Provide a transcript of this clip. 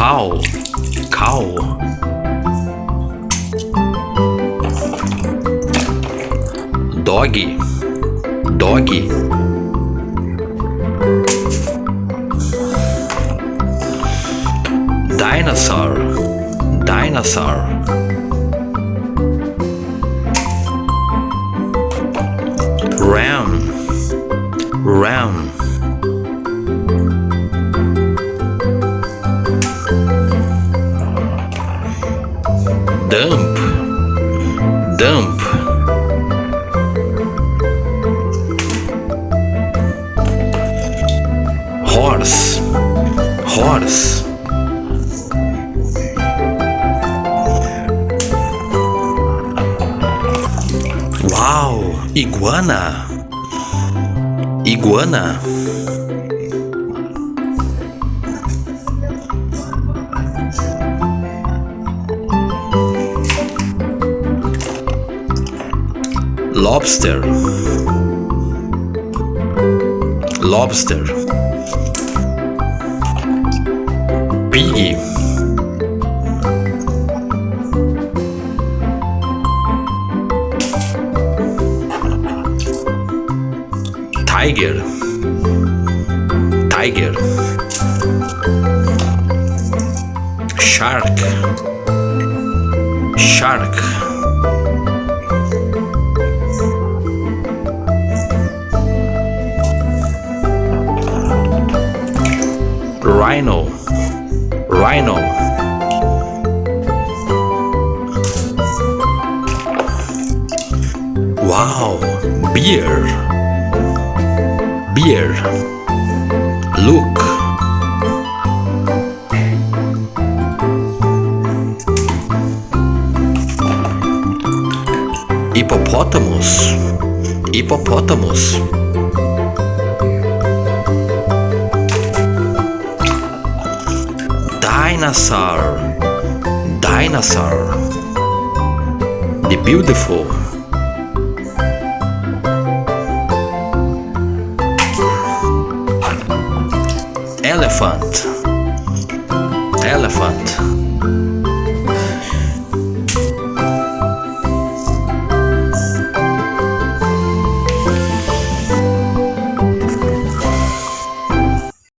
Cow. Cow. Dog. Dog. Dinosaur. Dinosaur. Ram. Ram. Dump. Dump. Horse. Horse. Uau! Iguana. Iguana. Lobster. Lobster. Pig. Tiger. Tiger. Shark. Shark. Rhino. Rhino. Wow! Bear. Bear. Look. Hippopotamus. Hippopotamus. Dinosaur. Dinosaur. The beautiful. Elephant. Elephant.